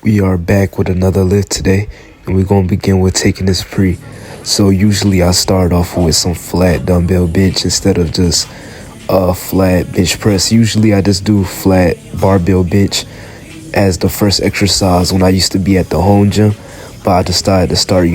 We are back with another lift today, and we're going to begin with taking this pre. So usually I start off with some flat dumbbell bench instead of just a flat bench press. Usually I just do flat barbell bench as the first exercise when I used to be at the home gym. But I decided to start,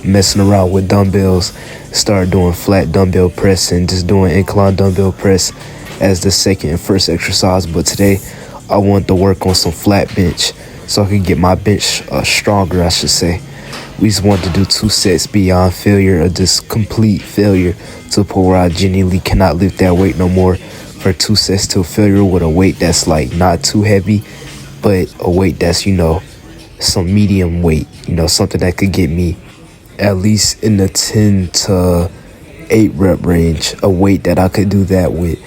messing around with dumbbells, start doing flat dumbbell press and just doing incline dumbbell press as the second and first exercise. But today I want to work on some flat bench so I can get my bench stronger, I should say. We just want to do 2 sets beyond failure, or just complete failure, to the point where I genuinely cannot lift that weight no more. For 2 sets till failure with a weight that's like not too heavy, but a weight that's, some medium weight, something that could get me at least in the 10 to 8 rep range, a weight that I could do that with.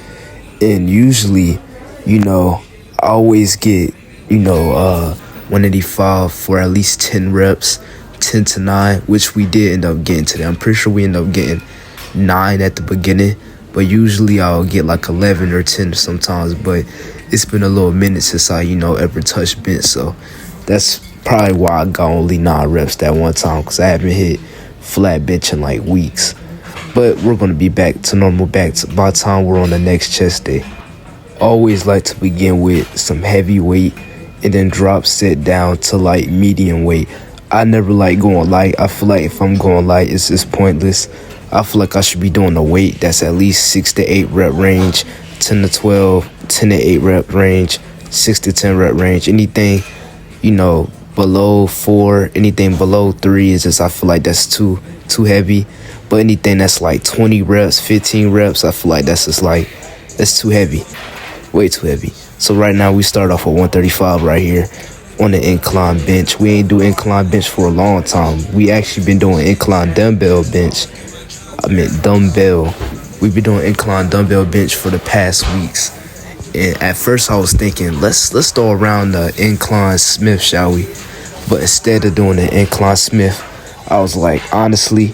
And usually, I always get, 185 for at least 10 reps, 10 to 9, which we did end up getting today. I'm pretty sure we ended up getting 9 at the beginning, but usually I'll get like 11 or 10 sometimes. But it's been a little minute since I, ever touched bench, so that's probably why I got only 9 reps that one time, because I haven't hit flat bench in like weeks. But we're going to be back to normal by the time we're on the next chest day. Always like to begin with some heavy weight and then drop set down to like medium weight. I never like going light. I feel like if I'm going light, it's just pointless. I feel like I should be doing a weight that's at least 6 to 8 rep range, 10 to 12, 10 to 8 rep range, 6 to 10 rep range. Anything, below 4, anything below 3 is just, I feel like that's too heavy. But anything that's like 20 reps, 15 reps, I feel like that's just like, that's too heavy. Way too heavy. So right now we start off with 135 right here on the incline bench. We ain't do incline bench for a long time. We actually been doing incline dumbbell bench. Dumbbell. We've been doing incline dumbbell bench for the past weeks. And at first I was thinking, let's throw around the incline Smith, shall we? But instead of doing the incline Smith, I was like, honestly,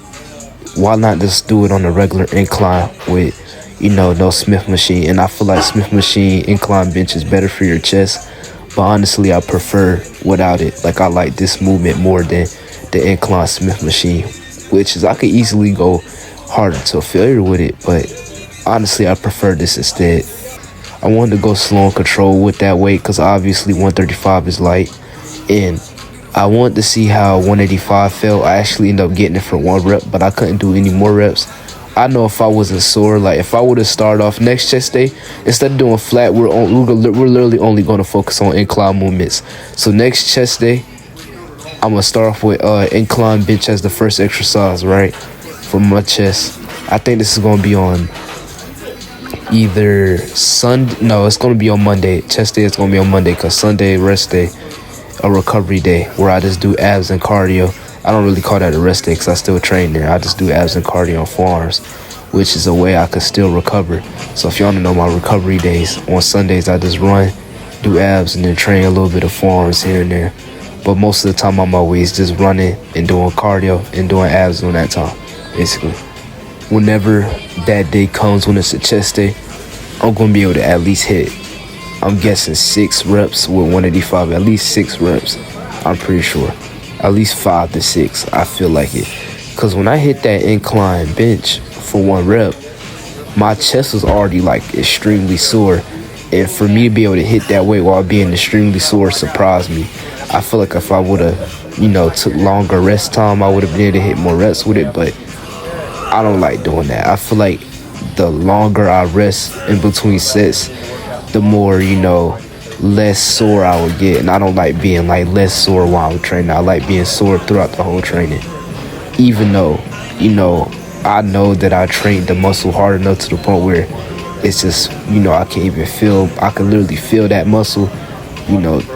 why not just do it on the regular incline with, no Smith machine? And I feel like Smith machine incline bench is better for your chest. But honestly, I prefer without it. Like, I like this movement more than the incline Smith machine, which is, I could easily go harder to failure with it. But honestly, I prefer this instead. I wanted to go slow and control with that weight because obviously 135 is light. And I wanted to see how 185 felt. I actually ended up getting it for 1 rep, but I couldn't do any more reps. I know if I wasn't sore, like if I would have started off next chest day, instead of doing flat, we're literally only going to focus on incline movements. So next chest day, I'm going to start off with incline bench as the first exercise, right, for my chest. I think this is going to be on either Sunday. No, it's going to be on Monday. Chest day is going to be on Monday because Sunday, rest day, a recovery day where I just do abs and cardio. I don't really call that a rest day because I still train there. I just do abs and cardio on forearms, which is a way I could still recover. So if y'all want to know my recovery days, on Sundays I just run, do abs, and then train a little bit of forearms here and there. But most of the time I'm always just running and doing cardio and doing abs on that time, basically. Whenever that day comes, when it's a chest day, I'm going to be able to at least hit, I'm guessing 6 reps with 185, at least 6 reps, I'm pretty sure. At least 5 to 6, I feel like it. Because when I hit that incline bench for 1 rep, my chest was already like extremely sore. And for me to be able to hit that weight while being extremely sore surprised me. I feel like if I would have, took longer rest time, I would have been able to hit more reps with it. But I don't like doing that. I feel like the longer I rest in between sets, the more, less sore I would get. And I don't like being like less sore while I'm training. I like being sore throughout the whole training. Even though, I know that I trained the muscle hard enough to the point where it's just, I can literally feel that muscle,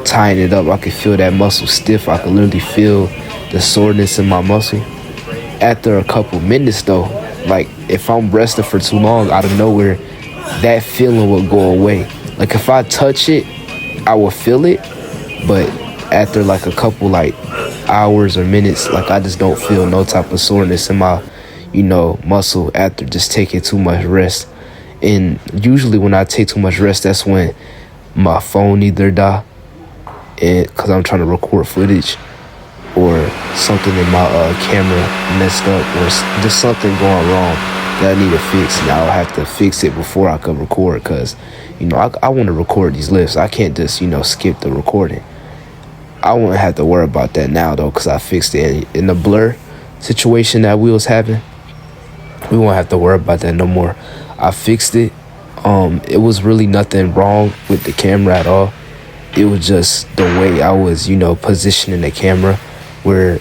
tying it up. I can feel that muscle stiff. I can literally feel the soreness in my muscle. After a couple minutes though, like if I'm resting for too long, out of nowhere, that feeling will go away. Like if I touch it, I will feel it, but after like a couple like hours or minutes, like I just don't feel no type of soreness in my, muscle after just taking too much rest. And usually when I take too much rest, that's when my phone either die and because I'm trying to record footage, or something in my camera messed up, or there's something going wrong that I need to fix, and I'll have to fix it before I can record, because I want to record these lifts. I can't just skip the recording. I won't have to worry about that now though, because I fixed it. In the blur situation that we was having, we won't have to worry about that no more. I fixed it. It was really nothing wrong with the camera at all. It was just the way I was positioning the camera, where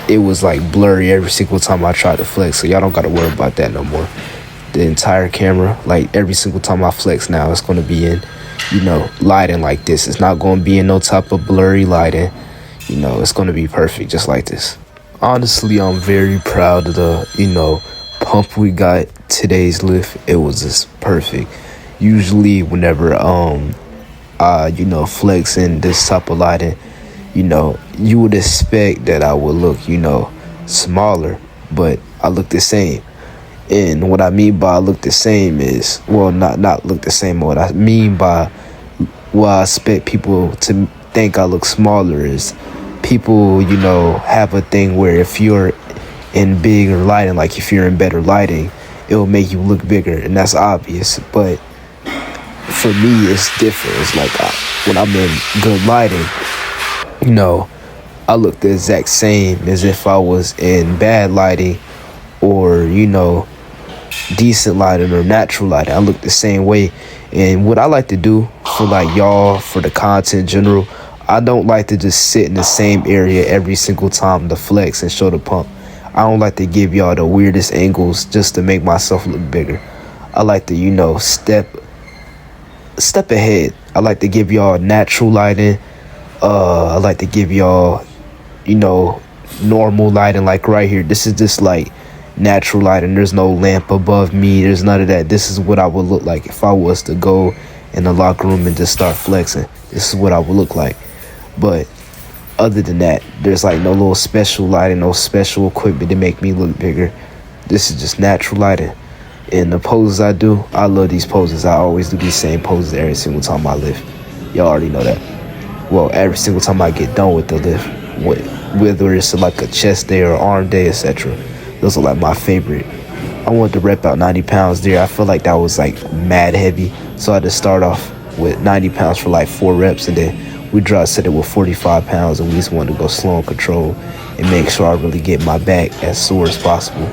it was like blurry every single time I tried to flex. So y'all don't gotta worry about that no more. The entire camera, like every single time I flex now, it's gonna be in lighting like this. It's not gonna be in no type of blurry lighting. It's gonna be perfect just like this. Honestly, I'm very proud of the pump we got today's lift. It was just perfect. Usually whenever I flex in this type of lighting, you would expect that I would look smaller, but I look the same. And what I mean by look the same is, well, not look the same. What I mean by what I expect people to think I look smaller is, people have a thing where if you're in bigger lighting, like if you're in better lighting, it will make you look bigger, and that's obvious. But for me, it's different. It's like when I'm in good lighting, I look the exact same as if I was in bad lighting, or decent lighting or natural lighting. I look the same way. And what I like to do for y'all, for the content in general, I don't like to just sit in the same area every single time to flex and show the pump. I don't like to give y'all the weirdest angles just to make myself look bigger. I like to step ahead. I like to give y'all natural lighting. I like to give y'all normal lighting. Like right here, this is just like natural lighting. There's no lamp above me, there's none of that. This is what I would look like if I was to go in the locker room and just start flexing. This is what I would look like. But other than that, there's no little special lighting, no special equipment to make me look bigger. This is just natural lighting. And the poses I do, I love these poses. I always do these same poses every single time I lift. Y'all already know that. Well, every single time I get done with the lift, whether it's like a chest day or arm day, etc. Those are my favorite. I wanted to rep out 90 pounds there. I feel like that was mad heavy, so I had to start off with 90 pounds for 4 reps, and then we set it with 45 pounds, and we just wanted to go slow and control and make sure I really get my back as sore as possible.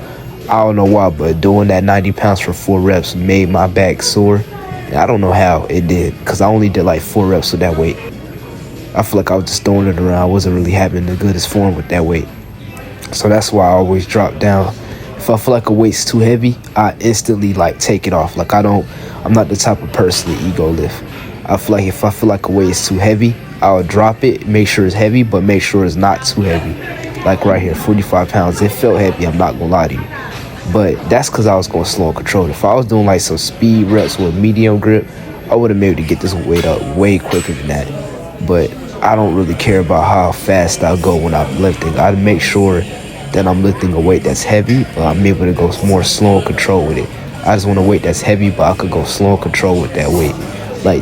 I don't know why, but doing that 90 pounds for 4 reps made my back sore. And I don't know how it did, because I only did 4 reps with that weight. I feel like I was just throwing it around. I wasn't really having the goodest form with that weight. So that's why I always drop down. If I feel like a weight's too heavy, I instantly take it off. I'm not the type of person to ego lift. I feel like if I feel like a weight is too heavy, I'll drop it, make sure it's heavy, but make sure it's not too heavy. Like right here, 45 pounds, it felt heavy, I'm not gonna lie to you. But that's because I was going slow and controlled. If I was doing some speed reps with medium grip, I would have been able to get this weight up way quicker than that. But I don't really care about how fast I go when I'm lifting. I make sure that I'm lifting a weight that's heavy, but I'm able to go more slow and control with it. I just want a weight that's heavy, but I could go slow and control with that weight.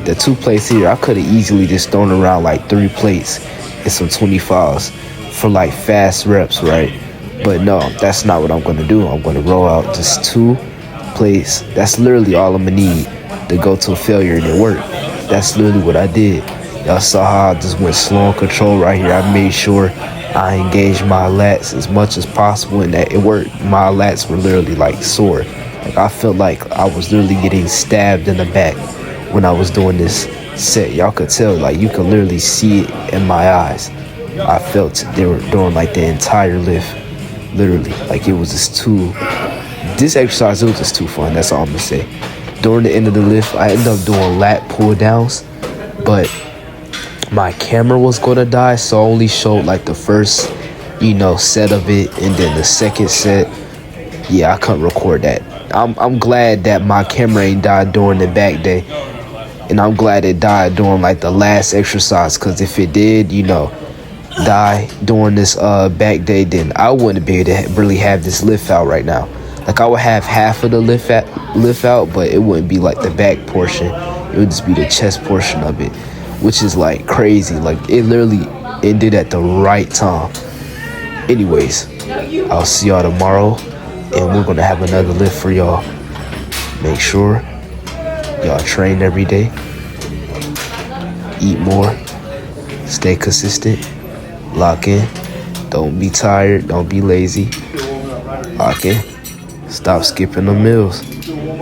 The 2 plates here, I could have easily just thrown around 3 plates and some 25s for fast reps, right? But no, that's not what I'm going to do. I'm going to roll out just 2 plates. That's literally all I'm going to need to go to failure and it worked. That's literally what I did. Y'all saw how I just went slow and control right here. I made sure I engaged my lats as much as possible, and that it worked. My lats were literally sore. I felt like I was literally getting stabbed in the back when I was doing this set. Y'all could tell, you could literally see it in my eyes. I felt they were doing the entire lift. Literally, it was just this exercise, it was just too fun. That's all I'm gonna say. During the end of the lift, I ended up doing lat pull downs, but my camera was gonna die, so I only showed the first set of it, and then the second set, yeah, I couldn't record that. I'm glad that my camera ain't died during the back day, and I'm glad it died during the last exercise, because if it did die during this back day, then I wouldn't be able to really have this lift out right now. I would have half of the lift out, but it wouldn't be the back portion. It would just be the chest portion of it. which is like crazy. Like it literally ended at the right time. Anyways, I'll see y'all tomorrow, and we're gonna have another lift for y'all. Make sure y'all train every day, eat more, stay consistent, lock in, don't be tired, don't be lazy, lock in, stop skipping the meals.